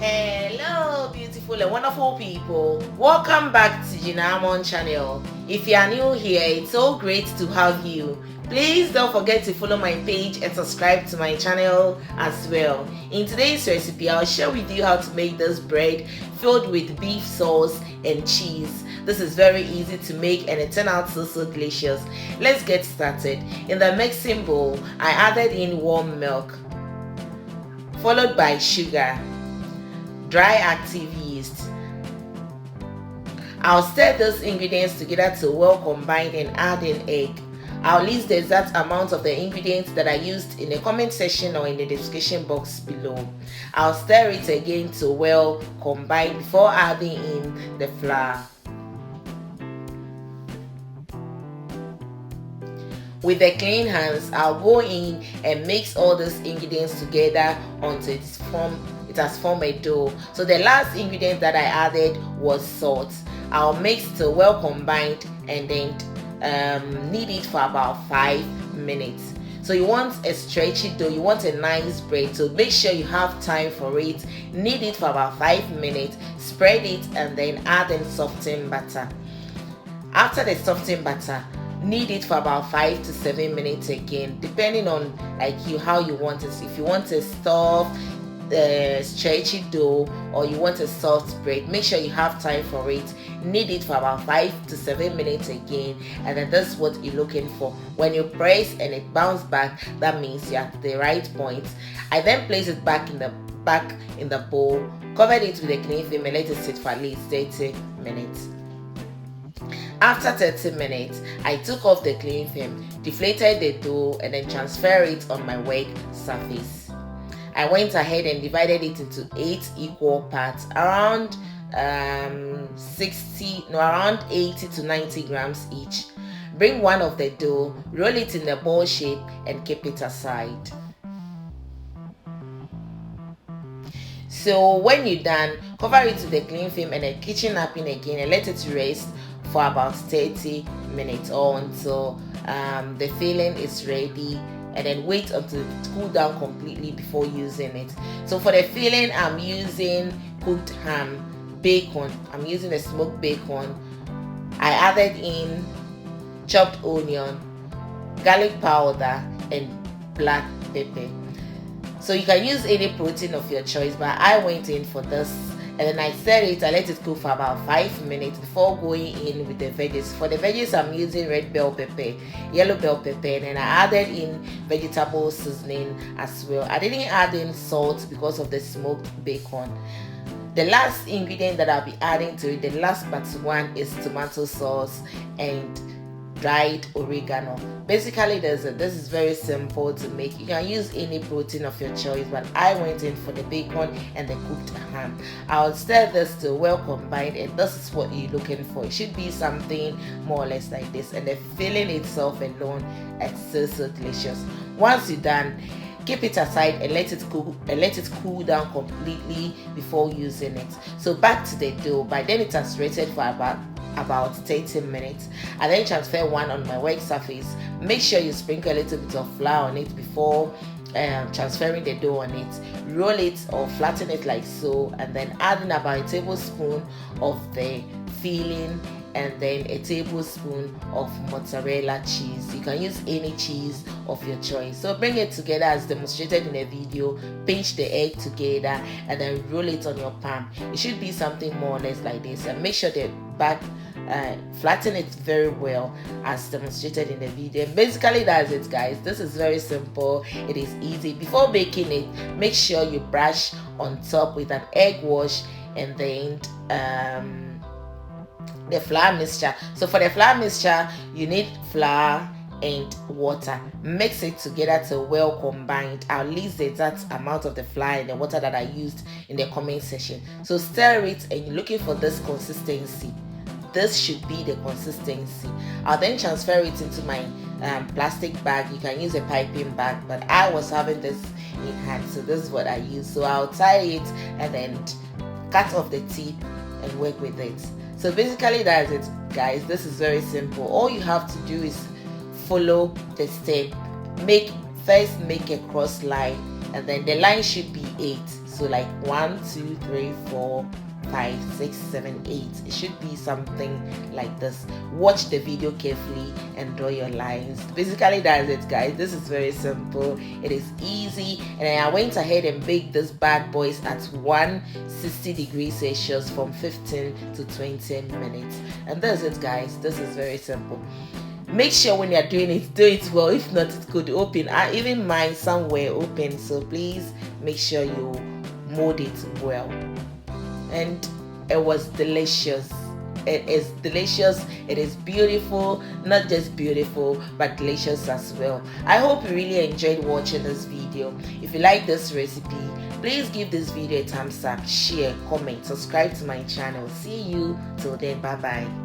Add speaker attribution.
Speaker 1: Hello beautiful and wonderful people, welcome back to Jinamon channel. If you are new here, it's so great to have you. Please don't forget to follow my page and subscribe to my channel as well. In today's recipe, I'll share with you how to make this bread filled with beef sauce and cheese. This is very easy to make and it turned out so delicious. Let's get started. In the mixing bowl, I added in warm milk, followed by sugar, dry active yeast. I'll stir those ingredients together to well combine and add an egg. I'll list the exact amount of the ingredients that I used in the comment section or in the description box below. I'll stir it again to well combine before adding in the flour. With the clean hands, I'll go in and mix all these ingredients together until it has formed a dough. So the last ingredient that I added was salt. I'll mix till well combined and then knead it for about 5 minutes. So you want a stretchy dough, you want a nice bread, so make sure you have time for it. Knead it for about 5 minutes, spread it, and then add in softened butter. After the softened butter, knead it for about 5 to 7 minutes again, depending on how you want it. If you want a soft stretchy dough or you want a soft bread, make sure you have time for it. Knead it for about 5 to 7 minutes again, and then that's what you're looking for. When you press and it bounces back, that means you're at the right point. I then place it back in the bowl, covered it with a clean film, and let it sit for at least 30 minutes. After 30 minutes, I took off the cling film, deflated the dough, and then transferred it on my work surface. I went ahead and divided it into 8 equal parts, around 80 to 90 grams each. Bring one of the dough, roll it in the ball shape, and keep it aside. So when you're done, cover it with the cling film and a kitchen napkin again and let it rest for about 30 minutes or until the filling is ready, and then wait until it cools down completely before using it. So for the filling, I'm using cooked ham, bacon. I'm using a smoked bacon. I added in chopped onion, garlic powder, and black pepper. So you can use any protein of your choice, but I went in for this. And then I set it, I let it cook for about 5 minutes before going in with the veggies. For the veggies, I'm using red bell pepper, yellow bell pepper, and then I added in vegetable seasoning as well. I didn't add in salt because of the smoked bacon. The last ingredient that I'll be adding to it, the last but one, is tomato sauce and dried oregano. Basically, this is very simple to make. You can use any protein of your choice, but I went in for the bacon and the cooked ham. I'll stir this to well combined, and this is what you're looking for. It should be something more or less like this, and the filling itself alone is so delicious. Once you're done, keep it aside and let it cool down completely before using it. So back to the dough. By then it has rested for about 30 minutes. I then transfer one on my work surface. Make sure you sprinkle a little bit of flour on it before transferring the dough on it. Roll it or flatten it like so, and then add in about a tablespoon of the filling and then a tablespoon of mozzarella cheese. You can use any cheese of your choice. So bring it together as demonstrated in the video, pinch the egg together, and then roll it on your palm. It should be something more or less like this, and make sure the back flatten it very well as demonstrated in the video. And basically that's it, guys. This is very simple, it is easy. Before baking it, make sure you brush on top with an egg wash and then the flour mixture. So for the flour mixture, you need flour and water. Mix it together to well combined. I'll list the exact amount of the flour and the water that I used in the comment section. So stir it and you're looking for this consistency. This should be the consistency. I'll then transfer it into my plastic bag. You can use a piping bag, but I was having this in hand, so this is what I use. So I'll tie it and then cut off the tip and work with it. So basically that's it, guys. This is very simple. All you have to do is follow the step. First make a cross line, and then the line should be 8. So like 1, 2, 3, 4, 5, 6, 7, 8. It should be something like this. Watch the video carefully and draw your lines. Basically, that's it, guys. This is very simple. It is easy, and I went ahead and baked this bad boys at 160 degrees Celsius from 15 to 20 minutes. And that's it, guys. This is very simple. Make sure when you're doing it, do it well. If not, it could open. Even mine somewhere open, so please make sure you mold it well. And it was delicious. It is delicious. It is beautiful. Not just beautiful, but delicious as well. I hope you really enjoyed watching this video. If you like this recipe, please give this video a thumbs up, share, comment, subscribe to my channel. See you till then. Bye bye.